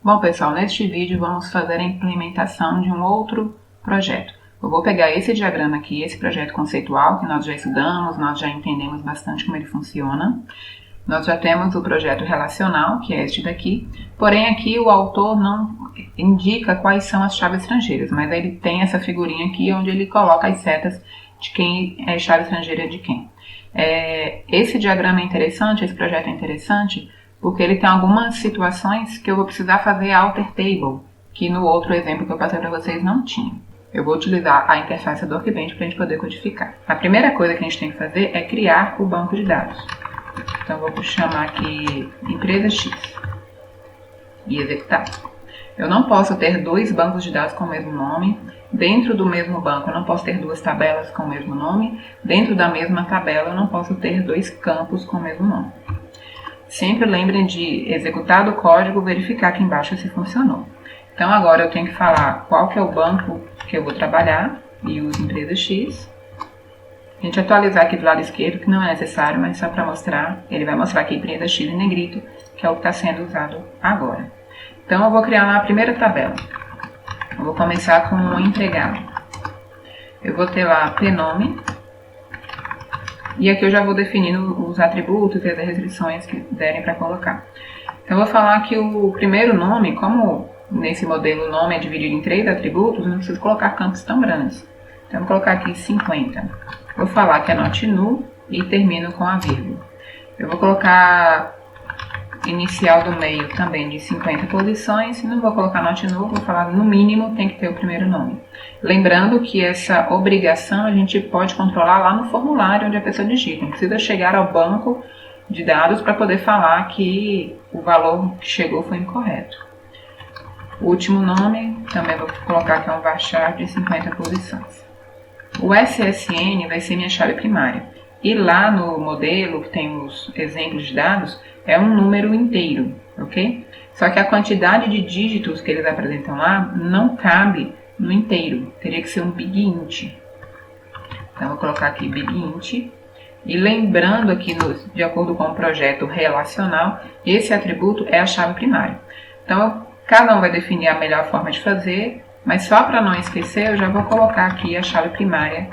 Bom, pessoal, neste vídeo vamos fazer a implementação de um outro projeto. Eu vou pegar esse diagrama aqui, esse projeto conceitual que nós já estudamos, nós já entendemos bastante como ele funciona. Nós já temos o projeto relacional, que é este daqui, porém aqui o autor não indica quais são as chaves estrangeiras, mas ele tem essa figurinha aqui onde ele coloca as setas de quem é chave estrangeira de quem. Esse diagrama é interessante, esse projeto é interessante, porque ele tem algumas situações que eu vou precisar fazer alter table, que no outro exemplo que eu passei para vocês não tinha. Eu vou utilizar a interface do Workbench para a gente poder codificar. A primeira coisa que a gente tem que fazer é criar o banco de dados. Então, eu vou chamar aqui empresa X e executar. Eu não posso ter dois bancos de dados com o mesmo nome. Dentro do mesmo banco, eu não posso ter duas tabelas com o mesmo nome. Dentro da mesma tabela, eu não posso ter dois campos com o mesmo nome. Sempre lembrem de executar o código, verificar aqui embaixo se funcionou. Então, agora eu tenho que falar qual que é o banco que eu vou trabalhar e uso empresa X. A gente atualizar aqui do lado esquerdo, que não é necessário, mas só para mostrar, ele vai mostrar aqui empresa X em negrito, que é o que está sendo usado agora. Então, eu vou criar lá a primeira tabela. Eu vou começar com o empregado. Eu vou ter lá pnome. E aqui eu já vou definindo os atributos e as restrições que derem para colocar. Então, eu vou falar que o primeiro nome, como nesse modelo o nome é dividido em 3 atributos, eu não preciso colocar campos tão grandes. Então, eu vou colocar aqui 50. Vou falar que é not null e termino com a vírgula. Eu vou colocar inicial do meio também de 50 posições. Não vou colocar not null, vou falar no mínimo tem que ter o primeiro nome. Lembrando que essa obrigação a gente pode controlar lá no formulário onde a pessoa digita. Não precisa chegar ao banco de dados para poder falar que o valor que chegou foi incorreto. O último nome, também vou colocar que é um varchar de 50 posições. O SSN vai ser minha chave primária. E lá no modelo, que tem os exemplos de dados, é um número inteiro, ok? Só que a quantidade de dígitos que eles apresentam lá não cabe no inteiro. Teria que ser um big int. Então, vou colocar aqui big int. E lembrando aqui, de acordo com o projeto relacional, esse atributo é a chave primária. Então, cada um vai definir a melhor forma de fazer, mas só para não esquecer, eu já vou colocar aqui a chave primária,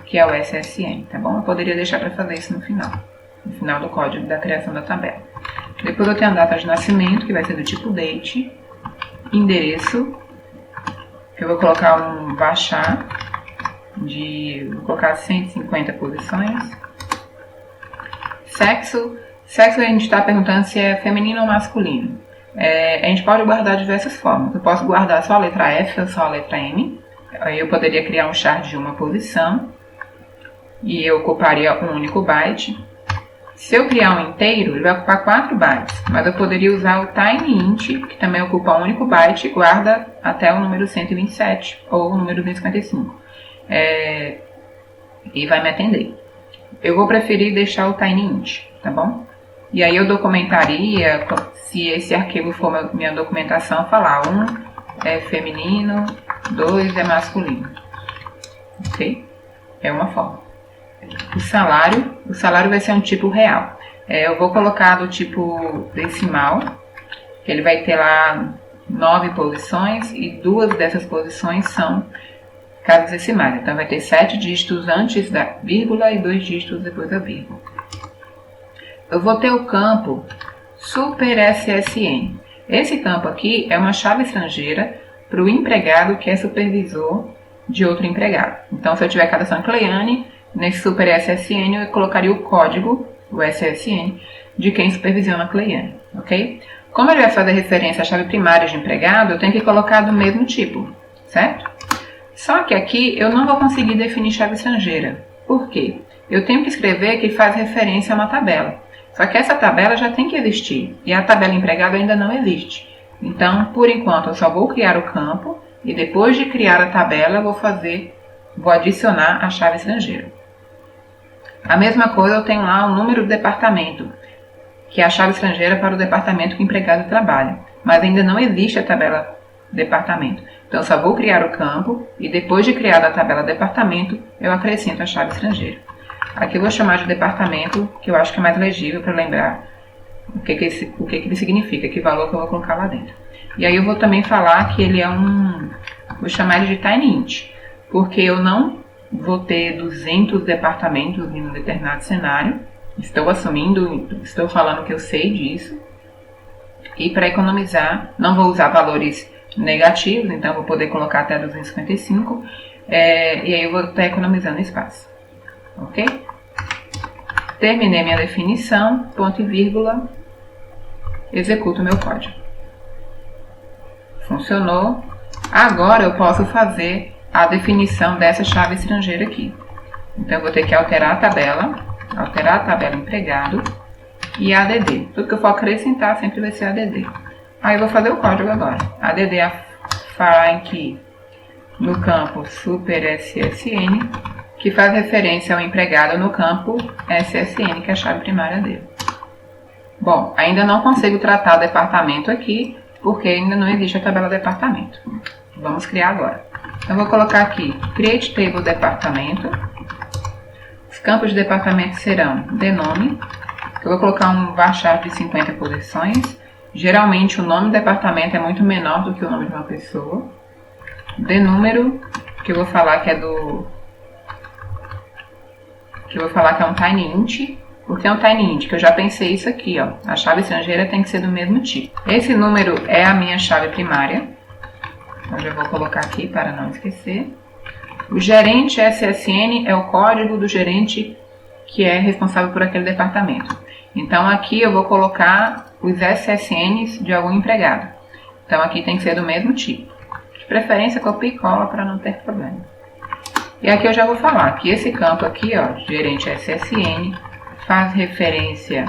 que é o SSN, tá bom? Eu poderia deixar para fazer isso no final do código da criação da tabela. Depois eu tenho a data de nascimento, que vai ser do tipo date, endereço, que eu vou colocar um varchar vou colocar 150 posições. Sexo a gente está perguntando se é feminino ou masculino. A gente pode guardar de diversas formas. Eu posso guardar só a letra F ou só a letra M. Aí eu poderia criar um char de uma posição e eu ocuparia um único byte. Se eu criar um inteiro, ele vai ocupar 4 bytes, mas eu poderia usar o tinyInt, que também ocupa um único byte e guarda até o número 127 ou o número 255. E vai me atender. Eu vou preferir deixar o tinyInt, tá bom? E aí eu documentaria, se esse arquivo for minha documentação, falar 1 é feminino, 2 é masculino. Ok? É uma forma. O salário vai ser um tipo real. Eu vou colocar do tipo decimal, que ele vai ter lá 9 posições e 2 dessas posições são casas decimais. Então vai ter 7 dígitos antes da vírgula e 2 dígitos depois da vírgula. Eu vou ter o campo SuperSSN. Esse campo aqui é uma chave estrangeira para o empregado que é supervisor de outro empregado. Então, se eu tiver cadastrado Cleiane, nesse SuperSSN eu colocaria o código, o SSN, de quem supervisiona a Cleiane, ok? Como ele vai fazer referência à chave primária de empregado, eu tenho que colocar do mesmo tipo, certo? Só que aqui eu não vou conseguir definir chave estrangeira. Por quê? Eu tenho que escrever que faz referência a uma tabela. Só que essa tabela já tem que existir, e a tabela empregado ainda não existe. Então, por enquanto, eu só vou criar o campo, e depois de criar a tabela, vou adicionar a chave estrangeira. A mesma coisa eu tenho lá o número do departamento, que é a chave estrangeira para o departamento que o empregado trabalha. Mas ainda não existe a tabela departamento. Então, eu só vou criar o campo, e depois de criar a tabela departamento, eu acrescento a chave estrangeira. Aqui eu vou chamar de departamento, que eu acho que é mais legível para lembrar o que ele significa, que valor que eu vou colocar lá dentro. E aí eu vou também falar que ele é vou chamar ele de Tiny Int, porque eu não vou ter 200 departamentos em um determinado cenário. Estou assumindo, estou falando que eu sei disso. E para economizar, não vou usar valores negativos, então vou poder colocar até 255. E aí eu vou estar economizando espaço. Ok? Terminei minha definição, ponto e vírgula, executo meu código. Funcionou. Agora eu posso fazer a definição dessa chave estrangeira aqui. Então eu vou ter que alterar a tabela empregado e add. Tudo que eu for acrescentar sempre vai ser add. Aí eu vou fazer o código agora. Add find key no campo superSSN, que faz referência ao empregado no campo SSN, que é a chave primária dele. Bom, ainda não consigo tratar departamento aqui, porque ainda não existe a tabela departamento. Vamos criar agora. Então, eu vou colocar aqui create table departamento. Os campos de departamento serão denome. Eu vou colocar um varchar de 50 posições. Geralmente o nome do departamento é muito menor do que o nome de uma pessoa. Denúmero, que eu vou falar que é um tiny int. Por que é um tiny int? Que eu já pensei isso aqui, ó. A chave estrangeira tem que ser do mesmo tipo. Esse número é a minha chave primária. Eu já vou colocar aqui para não esquecer. O gerente SSN é o código do gerente que é responsável por aquele departamento. Então aqui eu vou colocar os SSNs de algum empregado. Então aqui tem que ser do mesmo tipo. De preferência copia e cola para não ter problema. E aqui eu já vou falar que esse campo aqui, ó, gerente SSN, faz referência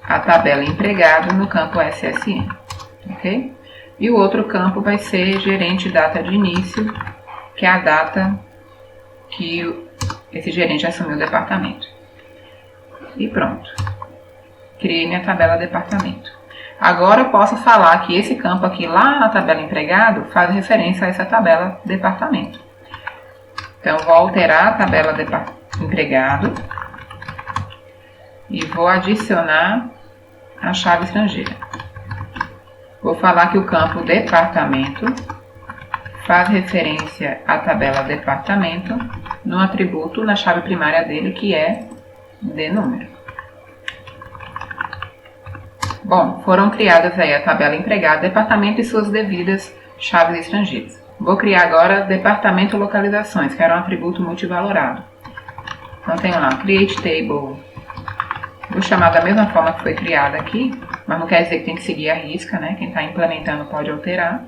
à tabela empregado no campo SSN. Ok? E o outro campo vai ser gerente data de início, que é a data que esse gerente assumiu o departamento. E pronto. Criei minha tabela departamento. Agora eu posso falar que esse campo aqui lá na tabela empregado faz referência a essa tabela departamento. Então vou alterar a tabela empregado e vou adicionar a chave estrangeira. Vou falar que o campo departamento faz referência à tabela departamento no atributo na chave primária dele, que é denúmero. Bom, foram criadas aí a tabela empregado, departamento e suas devidas chaves estrangeiras. Vou criar agora departamento localizações, que era um atributo multivalorado. Então tenho lá create table. Vou chamar da mesma forma que foi criada aqui, mas não quer dizer que tem que seguir a risca, né? Quem está implementando pode alterar.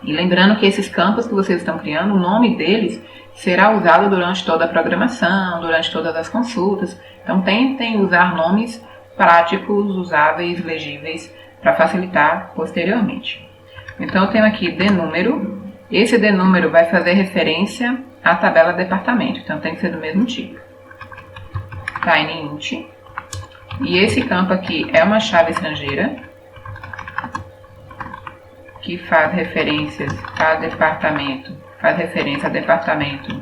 E lembrando que esses campos que vocês estão criando, o nome deles será usado durante toda a programação, durante todas as consultas. Então tentem usar nomes práticos, usáveis, legíveis, para facilitar posteriormente. Então eu tenho aqui denúmero. Esse denúmero vai fazer referência à tabela departamento, então tem que ser do mesmo tipo. Tiny int. E esse campo aqui é uma chave estrangeira que faz referências a departamento,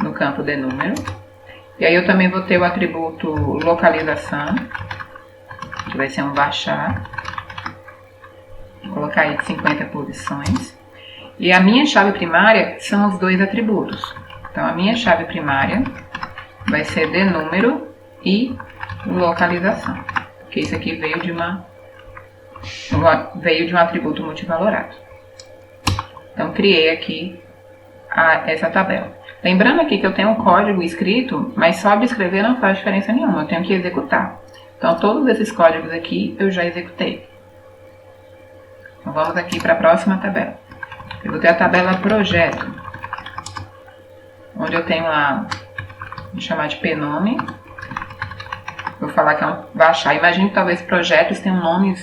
no campo denúmero. E aí eu também vou ter o atributo localização, que vai ser um varchar. Vou colocar aí de 50 posições. E a minha chave primária são os dois atributos. Então a minha chave primária vai ser denúmero e localização, porque isso aqui veio de um atributo multivalorado. Então criei aqui essa tabela. Lembrando aqui que eu tenho um código escrito, mas só de escrever não faz diferença nenhuma, eu tenho que executar. Então todos esses códigos aqui eu já executei. Então vamos aqui para a próxima tabela. Eu vou ter a tabela projeto, onde eu tenho lá, vou chamar de pnome. Vou falar que é um varchar. Imagino que talvez projetos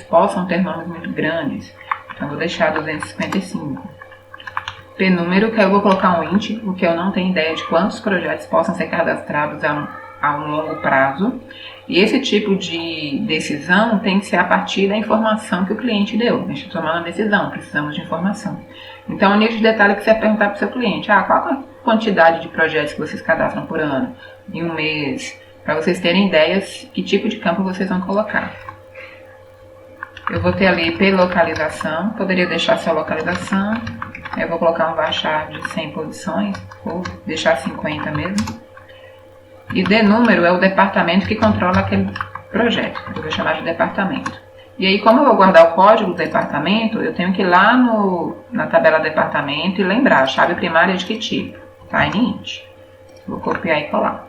possam ter nomes muito grandes. Então vou deixar 255. P-número, que eu vou colocar um int, porque eu não tenho ideia de quantos projetos possam ser cadastrados a um longo prazo. E esse tipo de decisão tem que ser a partir da informação que o cliente deu. A gente está tomando a decisão, precisamos de informação. Então, o nível de detalhe que você vai perguntar para o seu cliente: qual a quantidade de projetos que vocês cadastram por ano, em um mês, para vocês terem ideias que tipo de campo vocês vão colocar. Eu vou ter ali IP localização, poderia deixar só localização. Eu vou colocar um varchar de 100 posições, ou deixar 50 mesmo. E número é o departamento que controla aquele projeto, eu vou chamar de departamento. E aí, como eu vou guardar o código do departamento, eu tenho que ir lá na tabela departamento e lembrar a chave primária de que tipo? TinyInt. Vou copiar e colar.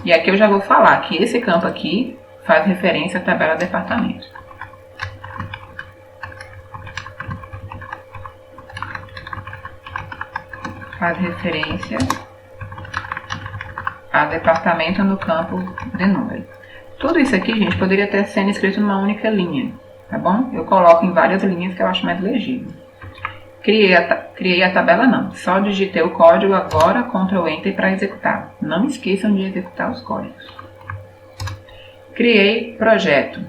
E aqui eu já vou falar que esse campo aqui faz referência à tabela departamento. Faz referência a departamento no campo de número. Tudo isso aqui, gente, poderia ter sido escrito numa única linha, tá bom? Eu coloco em várias linhas que eu acho mais legível. Criei a tabela não, só digitei o código agora, Ctrl Enter para executar. Não esqueçam de executar os códigos. Criei projeto.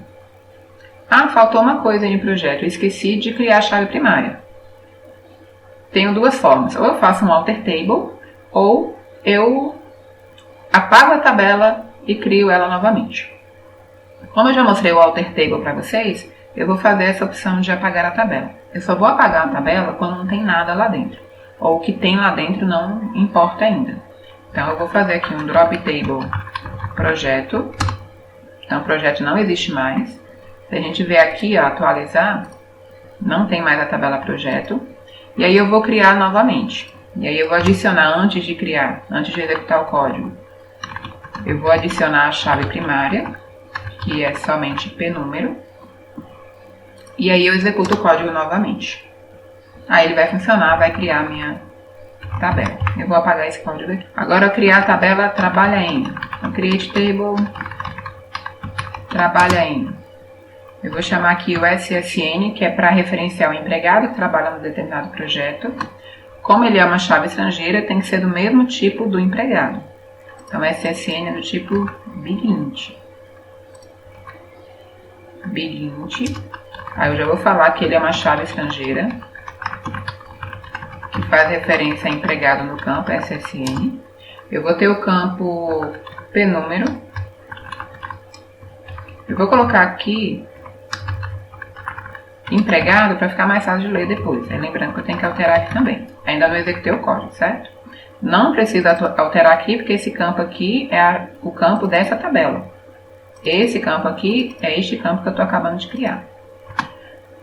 Ah, faltou uma coisa em projeto, eu esqueci de criar a chave primária. Tenho duas formas, ou eu faço um alter table, ou eu apago a tabela e crio ela novamente. Como eu já mostrei o alter table para vocês, eu vou fazer essa opção de apagar a tabela. Eu só vou apagar a tabela quando não tem nada lá dentro, ou o que tem lá dentro não importa ainda. Então eu vou fazer aqui um drop table projeto. Então o projeto não existe mais. Se a gente ver aqui, ó, atualizar, não tem mais a tabela projeto. E aí eu vou criar novamente. E aí eu vou adicionar antes de criar, antes de executar o código. Eu vou adicionar a chave primária, que é somente pnúmero. E aí eu executo o código novamente. Aí ele vai funcionar, vai criar a minha tabela. Eu vou apagar esse código aqui. Agora eu criar a tabela trabalha em. Então, create table, trabalha em. Eu vou chamar aqui o SSN, que é para referenciar o empregado que trabalha no determinado projeto. Como ele é uma chave estrangeira, tem que ser do mesmo tipo do empregado. Então, SSN é do tipo BigInt. BigInt. Aí eu já vou falar que ele é uma chave estrangeira, que faz referência a empregado no campo SSN. Eu vou ter o campo pnúmero. Eu vou colocar aqui empregado para ficar mais fácil de ler depois. Aí, lembrando que eu tenho que alterar aqui também. Ainda não executei o código, certo? Não precisa alterar aqui, porque esse campo aqui é o campo dessa tabela. Esse campo aqui é este campo que eu estou acabando de criar.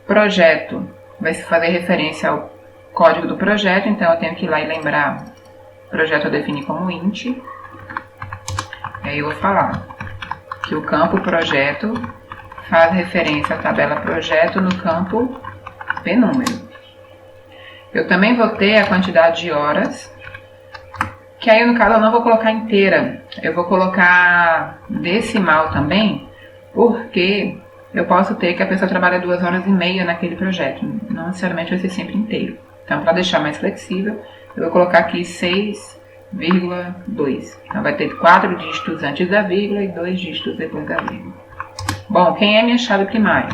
Projeto vai fazer referência ao código do projeto, então eu tenho que ir lá e lembrar. Projeto eu defini como int. Aí eu vou falar que o campo projeto faz referência à tabela projeto no campo pnúmero. Eu também vou ter a quantidade de horas, que aí no caso eu não vou colocar inteira, eu vou colocar decimal também, porque eu posso ter que a pessoa trabalha 2h30 naquele projeto, não necessariamente vai ser sempre inteiro. Então, para deixar mais flexível, eu vou colocar aqui 6,2. Então, vai ter 4 dígitos antes da vírgula e 2 dígitos depois da vírgula. Bom, quem é minha chave primária?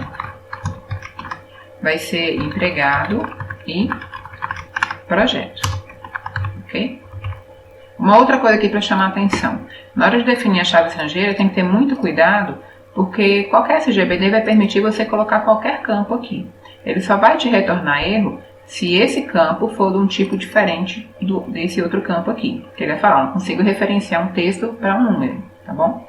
Vai ser empregado e projeto. Ok? Uma outra coisa aqui para chamar a atenção. Na hora de definir a chave estrangeira, tem que ter muito cuidado, porque qualquer SGBD vai permitir você colocar qualquer campo aqui. Ele só vai te retornar erro se esse campo for de um tipo diferente desse outro campo aqui. Que ele vai falar, não consigo referenciar um texto para um número, tá bom?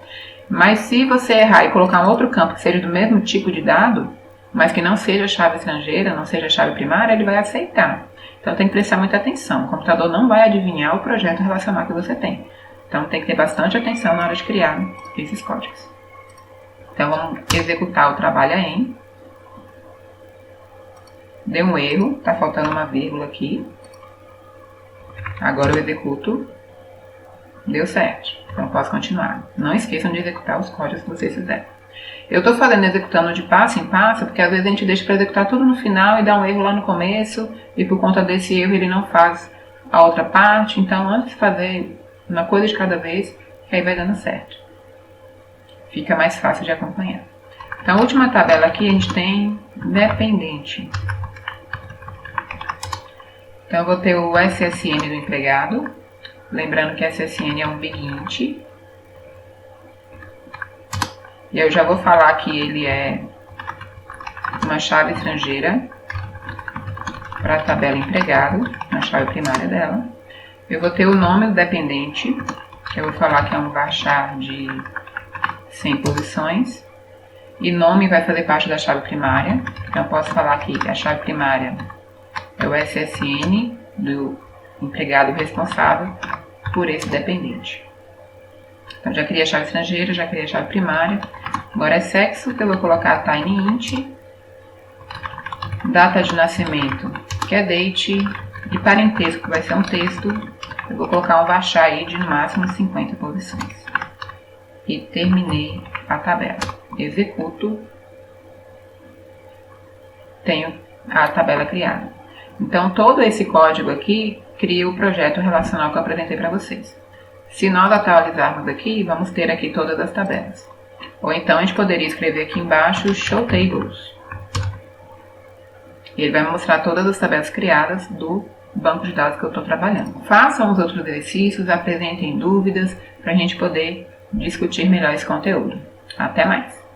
Mas se você errar e colocar um outro campo que seja do mesmo tipo de dado, mas que não seja chave estrangeira, não seja chave primária, ele vai aceitar. Então tem que prestar muita atenção. O computador não vai adivinhar o projeto relacional que você tem. Então tem que ter bastante atenção na hora de criar esses códigos. Então vamos executar o trabalha em. Deu um erro, está faltando uma vírgula aqui. Agora eu executo. Deu certo. Então eu posso continuar. Não esqueçam de executar os códigos que vocês fizerem. Eu estou executando de passo em passo, porque às vezes a gente deixa para executar tudo no final e dá um erro lá no começo, e por conta desse erro ele não faz a outra parte. Então, antes de fazer uma coisa de cada vez, que aí vai dando certo. Fica mais fácil de acompanhar. Então, a última tabela aqui a gente tem dependente. Então, eu vou ter o SSN do empregado. Lembrando que SSN é um BigInt. E eu já vou falar que ele é uma chave estrangeira para a tabela empregado, na chave primária dela. Eu vou ter o nome do dependente, que eu vou falar que é um varchar de 100 posições. E nome vai fazer parte da chave primária. Então eu posso falar aqui que a chave primária é o SSN do empregado responsável por esse dependente. Então já criei a chave estrangeira, já criei a chave primária. Agora é sexo, que eu vou colocar tinyInt. Data de nascimento, que é date. De parentesco, que vai ser um texto. Eu vou colocar um varchar aí de no máximo 50 posições. E terminei a tabela. Executo. Tenho a tabela criada. Então todo esse código aqui cria o projeto relacional que eu apresentei para vocês. Se nós atualizarmos aqui, vamos ter aqui todas as tabelas. Ou então a gente poderia escrever aqui embaixo Show Tables. Ele vai mostrar todas as tabelas criadas do banco de dados que eu estou trabalhando. Façam os outros exercícios, apresentem dúvidas para a gente poder discutir melhor esse conteúdo. Até mais!